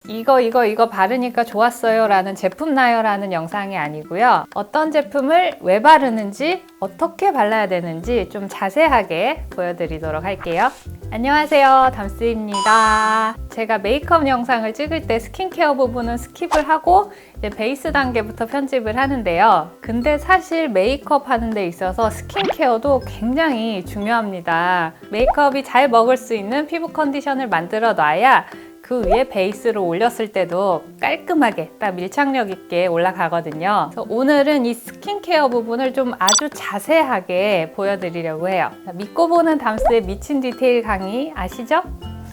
이거 바르니까 좋았어요 라는 제품 나요 라는 영상이 아니고요. 어떤 제품을 왜 바르는지, 어떻게 발라야 되는지 좀 자세하게 보여드리도록 할게요. 안녕하세요, 담스입니다. 제가 메이크업 영상을 찍을 때 스킨케어 부분은 스킵을 하고 이제 베이스 단계부터 편집을 하는데요. 근데 사실 메이크업 하는 데 있어서 스킨케어도 굉장히 중요합니다. 메이크업이 잘 먹을 수 있는 피부 컨디션을 만들어 놔야 그 위에 베이스를 올렸을 때도 깔끔하게 딱 밀착력 있게 올라가거든요. 그래서 오늘은 이 스킨케어 부분을 좀 아주 자세하게 보여드리려고 해요. 믿고 보는 담스의 미친 디테일 강의 아시죠?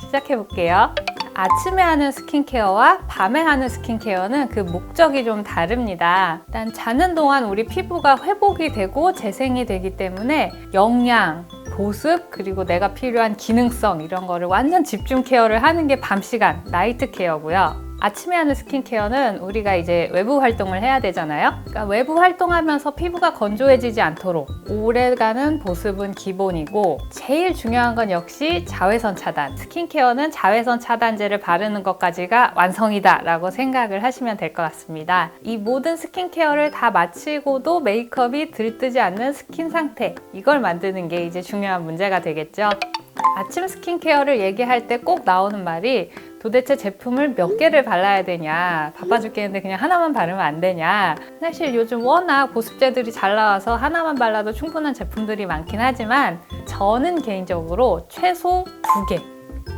시작해 볼게요. 아침에 하는 스킨케어와 밤에 하는 스킨케어는 그 목적이 좀 다릅니다. 일단 자는 동안 우리 피부가 회복이 되고 재생이 되기 때문에 영양, 보습, 그리고 내가 필요한 기능성 이런 거를 완전 집중 케어를 하는 게 밤 시간, 나이트 케어고요. 아침에 하는 스킨케어는 우리가 이제 외부 활동을 해야 되잖아요. 그러니까 외부 활동하면서 피부가 건조해지지 않도록 오래가는 보습은 기본이고, 제일 중요한 건 역시 자외선 차단. 스킨케어는 자외선 차단제를 바르는 것까지가 완성이다 라고 생각을 하시면 될 것 같습니다. 이 모든 스킨케어를 다 마치고도 메이크업이 들뜨지 않는 스킨 상태, 이걸 만드는 게 이제 중요한 문제가 되겠죠. 아침 스킨케어를 얘기할 때 꼭 나오는 말이 도대체 제품을 몇 개를 발라야 되냐, 바빠 죽겠는데 그냥 하나만 바르면 안 되냐. 사실 요즘 워낙 보습제들이 잘 나와서 하나만 발라도 충분한 제품들이 많긴 하지만 저는 개인적으로 최소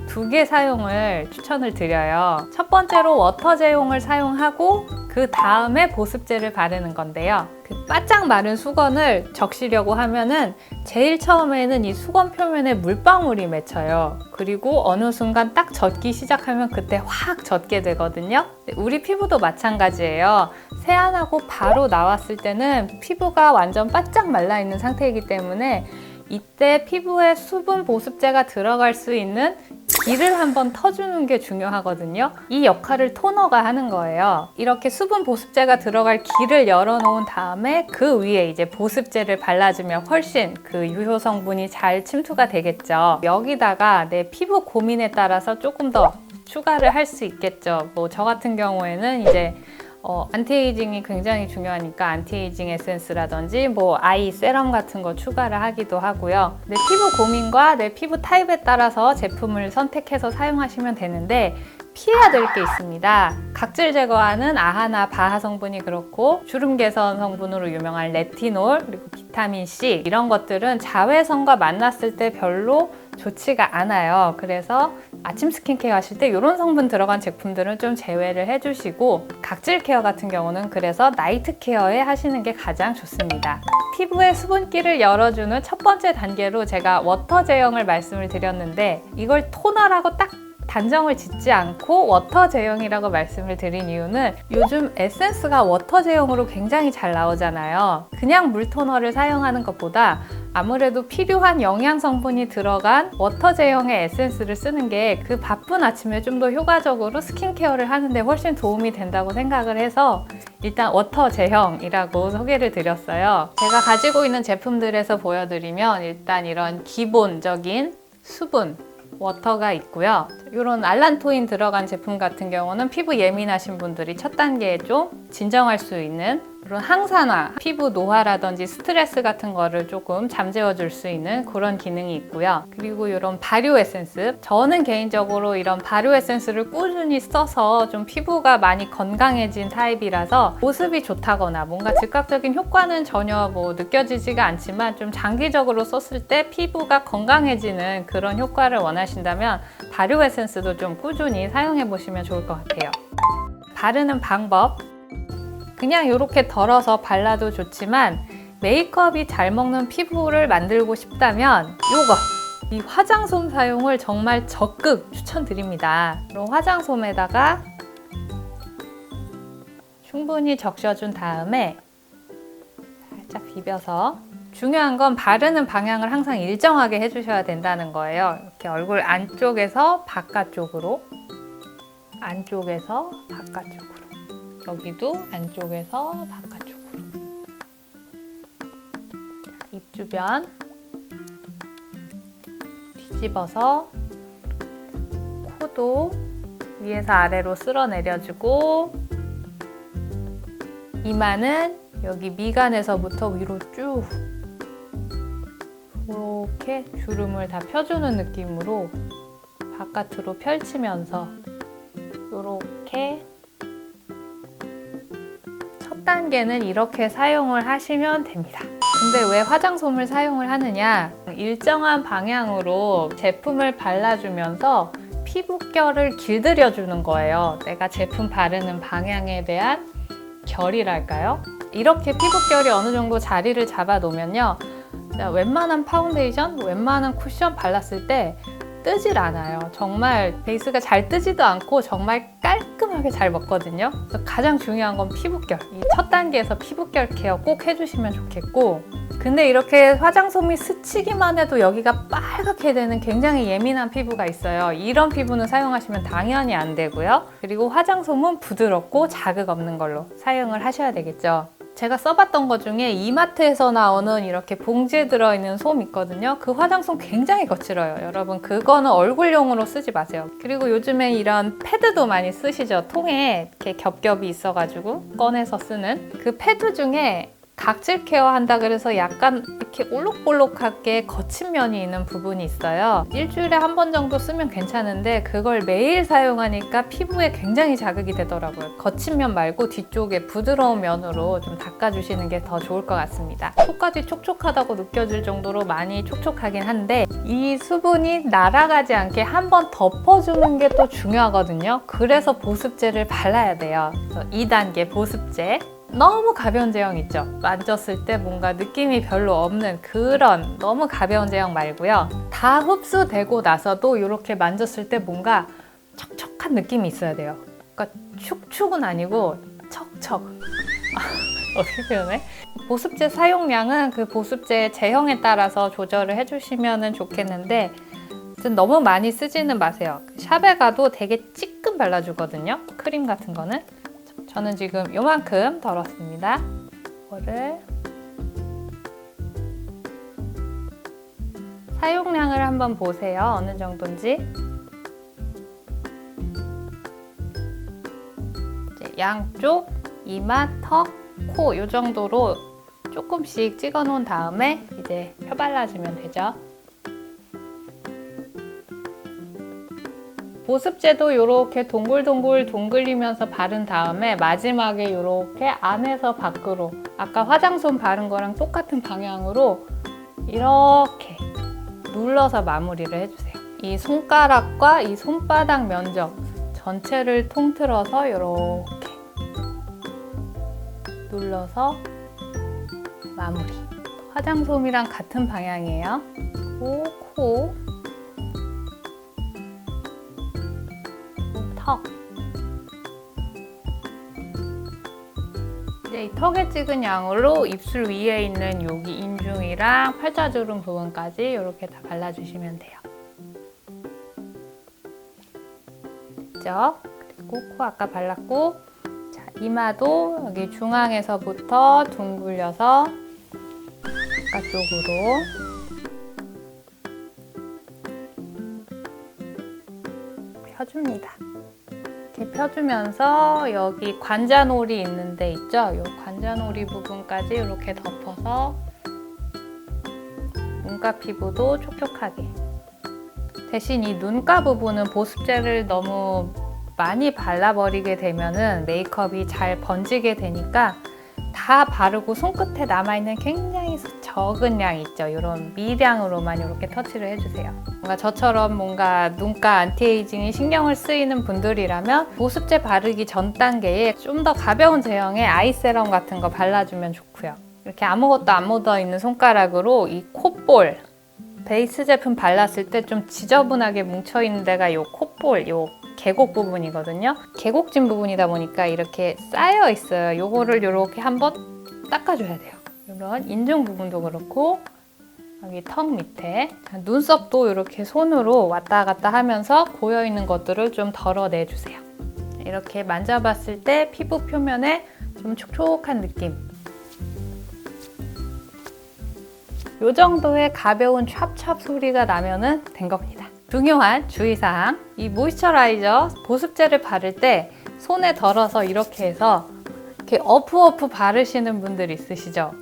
2개 사용을 추천을 드려요. 첫 번째로 워터제용을 사용하고 그 다음에 보습제를 바르는 건데요. 그 바짝 마른 수건을 적시려고 하면은 제일 처음에는 이 수건 표면에 물방울이 맺혀요. 그리고 어느 순간 딱 젖기 시작하면 그때 확 젖게 되거든요. 우리 피부도 마찬가지예요. 세안하고 바로 나왔을 때는 피부가 완전 바짝 말라 있는 상태이기 때문에 이때 피부에 수분 보습제가 들어갈 수 있는 길을 한번 터주는 게 중요하거든요. 이 역할을 토너가 하는 거예요. 이렇게 수분 보습제가 들어갈 길을 열어놓은 다음에 그 위에 이제 보습제를 발라주면 훨씬 그 유효 성분이 잘 침투가 되겠죠. 여기다가 내 피부 고민에 따라서 조금 더 추가를 할 수 있겠죠. 뭐 저 같은 경우에는 이제 안티에이징이 굉장히 중요하니까 안티에이징 에센스라든지 뭐 아이 세럼 같은 거 추가를 하기도 하고요. 내 피부 고민과 내 피부 타입에 따라서 제품을 선택해서 사용하시면 되는데 피해야 될 게 있습니다. 각질 제거하는 아하나 바하 성분이 그렇고, 주름 개선 성분으로 유명한 레티놀, 그리고 비타민C 이런 것들은 자외선과 만났을 때 별로 좋지가 않아요. 그래서 아침 스킨케어 하실 때 이런 성분 들어간 제품들은 좀 제외를 해주시고, 각질 케어 같은 경우는 그래서 나이트 케어에 하시는 게 가장 좋습니다. 피부의 수분기를 열어주는 첫 번째 단계로 제가 워터 제형을 말씀을 드렸는데, 이걸 토너라고 딱 단정을 짓지 않고 워터 제형이라고 말씀을 드린 이유는 요즘 에센스가 워터 제형으로 굉장히 잘 나오잖아요. 그냥 물 토너를 사용하는 것보다 아무래도 필요한 영양 성분이 들어간 워터 제형의 에센스를 쓰는 게 그 바쁜 아침에 좀 더 효과적으로 스킨케어를 하는데 훨씬 도움이 된다고 생각을 해서 일단 워터 제형이라고 소개를 드렸어요. 제가 가지고 있는 제품들에서 보여드리면 일단 이런 기본적인 수분 워터가 있고요. 이런 알란토인 들어간 제품 같은 경우는 피부 예민하신 분들이 첫 단계에 좀 진정할 수 있는 그런 항산화, 피부 노화라든지 스트레스 같은 거를 조금 잠재워 줄 수 있는 그런 기능이 있고요. 그리고 이런 발효 에센스, 저는 개인적으로 이런 발효 에센스를 꾸준히 써서 좀 피부가 많이 건강해진 타입이라서 보습이 좋다거나 뭔가 즉각적인 효과는 전혀 뭐 느껴지지가 않지만 좀 장기적으로 썼을 때 피부가 건강해지는 그런 효과를 원하신다면 발효 에센스도 좀 꾸준히 사용해 보시면 좋을 것 같아요. 바르는 방법, 그냥 이렇게 덜어서 발라도 좋지만 메이크업이 잘 먹는 피부를 만들고 싶다면 이 화장솜 사용을 정말 적극 추천드립니다. 그럼 화장솜에다가 충분히 적셔준 다음에 살짝 비벼서, 중요한 건 바르는 방향을 항상 일정하게 해주셔야 된다는 거예요. 이렇게 얼굴 안쪽에서 바깥쪽으로, 안쪽에서 바깥쪽으로, 여기도 안쪽에서 바깥쪽으로. 입 주변 뒤집어서, 코도 위에서 아래로 쓸어 내려주고, 이마는 여기 미간에서부터 위로 쭉 이렇게 주름을 다 펴주는 느낌으로 바깥으로 펼치면서 이렇게 첫 단계는 이렇게 사용을 하시면 됩니다. 근데 왜 화장솜을 사용을 하느냐? 일정한 방향으로 제품을 발라주면서 피부결을 길들여주는 거예요. 내가 제품 바르는 방향에 대한 결이랄까요? 이렇게 피부결이 어느 정도 자리를 잡아 놓으면요, 웬만한 파운데이션, 웬만한 쿠션 발랐을 때 뜨질 않아요. 정말 베이스가 잘 뜨지도 않고 정말 깔끔하게 잘 먹거든요. 그래서 가장 중요한 건 피부결. 이 첫 단계에서 피부결 케어 꼭 해주시면 좋겠고, 근데 이렇게 화장솜이 스치기만 해도 여기가 빨갛게 되는 굉장히 예민한 피부가 있어요. 이런 피부는 사용하시면 당연히 안 되고요. 그리고 화장솜은 부드럽고 자극 없는 걸로 사용을 하셔야 되겠죠. 제가 써봤던 것 중에 이마트에서 나오는 이렇게 봉지에 들어있는 솜 있거든요. 그 화장솜 굉장히 거칠어요. 여러분, 그거는 얼굴용으로 쓰지 마세요. 그리고 요즘에 이런 패드도 많이 쓰시죠. 통에 이렇게 겹겹이 있어가지고 꺼내서 쓰는 그 패드 중에 각질 케어 한다 그래서 약간 이렇게 올록볼록하게 거친 면이 있는 부분이 있어요. 일주일에 한 번 정도 쓰면 괜찮은데 그걸 매일 사용하니까 피부에 굉장히 자극이 되더라고요. 거친 면 말고 뒤쪽에 부드러운 면으로 좀 닦아주시는 게 더 좋을 것 같습니다. 속까지 촉촉하다고 느껴질 정도로 많이 촉촉하긴 한데 이 수분이 날아가지 않게 한 번 덮어주는 게 또 중요하거든요. 그래서 보습제를 발라야 돼요. 2단계 보습제. 너무 가벼운 제형 있죠? 만졌을 때 뭔가 느낌이 별로 없는 그런 너무 가벼운 제형 말고요. 다 흡수되고 나서도 이렇게 만졌을 때 뭔가 척척한 느낌이 있어야 돼요. 그러니까 축축은 아니고 척척. 어떻게 표현해? 보습제 사용량은 그 보습제 제형에 따라서 조절을 해주시면 좋겠는데 너무 많이 쓰지는 마세요. 샵에 가도 되게 찌끔 발라주거든요. 크림 같은 거는. 저는 지금 요만큼 덜었습니다. 이거를 사용량을 한번 보세요. 어느 정도인지. 이제 양쪽 이마, 턱, 코 이 정도로 조금씩 찍어 놓은 다음에 이제 펴 발라주면 되죠. 보습제도 이렇게 동글동글 동글리면서 바른 다음에 마지막에 이렇게 안에서 밖으로 아까 화장솜 바른 거랑 똑같은 방향으로 이렇게 눌러서 마무리를 해주세요. 이 손가락과 이 손바닥 면적 전체를 통틀어서 이렇게 눌러서 마무리. 화장솜이랑 같은 방향이에요. 코, 턱. 이제 이 턱에 찍은 양으로 입술 위에 있는 여기 인중이랑 팔자주름 부분까지 이렇게 다 발라주시면 돼요. 됐죠? 그리고 코 아까 발랐고, 자, 이마도 여기 중앙에서부터 둥글려서 바깥쪽으로 펴줍니다. 이렇게 펴주면서 여기 관자놀이 있는 데 있죠? 이 관자놀이 부분까지 이렇게 덮어서 눈가 피부도 촉촉하게. 대신 이 눈가 부분은 보습제를 너무 많이 발라버리게 되면은 메이크업이 잘 번지게 되니까 다 바르고 손끝에 남아있는 굉장히 적은 양 있죠? 이런 미량으로만 이렇게 터치를 해주세요. 뭔가 저처럼 뭔가 눈가 안티에이징이 신경을 쓰이는 분들이라면 보습제 바르기 전 단계에 좀 더 가벼운 제형의 아이세럼 같은 거 발라주면 좋고요. 이렇게 아무것도 안 묻어있는 손가락으로 이 콧볼, 베이스 제품 발랐을 때 좀 지저분하게 뭉쳐있는 데가 이 콧볼, 이 계곡 부분이거든요. 계곡진 부분이다 보니까 이렇게 쌓여 있어요. 요거를 이렇게 한번 닦아줘야 돼요. 이런 인중 부분도 그렇고 여기 턱 밑에 눈썹도 이렇게 손으로 왔다 갔다 하면서 고여있는 것들을 좀 덜어내주세요. 이렇게 만져봤을 때 피부 표면에 좀 촉촉한 느낌. 이 정도의 가벼운 찹찹 소리가 나면은 된 겁니다. 중요한 주의사항, 이 모이스처라이저 보습제를 바를 때 손에 덜어서 이렇게 해서 이렇게 어프어프 바르시는 분들 있으시죠?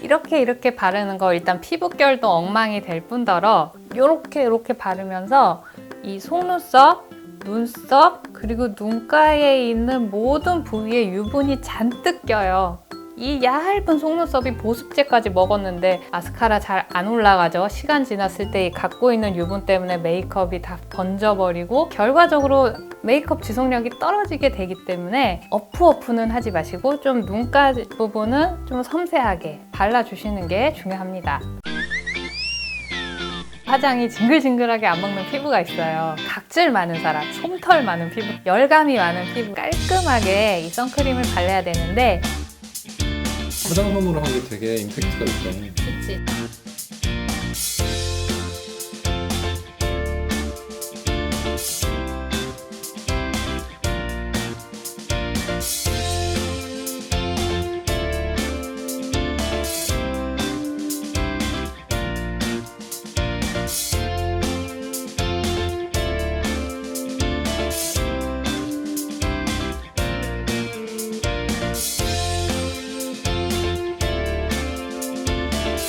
이렇게 바르는 거 일단 피부결도 엉망이 될 뿐더러 이렇게 바르면서 이 속눈썹, 눈썹, 그리고 눈가에 있는 모든 부위에 유분이 잔뜩 껴요. 이 얇은 속눈썹이 보습제까지 먹었는데 마스카라 잘 안 올라가죠. 시간 지났을 때 이 갖고 있는 유분 때문에 메이크업이 다 번져버리고 결과적으로 메이크업 지속력이 떨어지게 되기 때문에 어프어프는 하지 마시고 좀 눈가 부분은 좀 섬세하게 발라주시는 게 중요합니다. 화장이 징글징글하게 안 먹는 피부가 있어요. 각질 많은 사람, 솜털 많은 피부, 열감이 많은 피부 깔끔하게 이 선크림을 발라야 되는데 화장솜으로 한 게 되게 임팩트가 있다. 그치?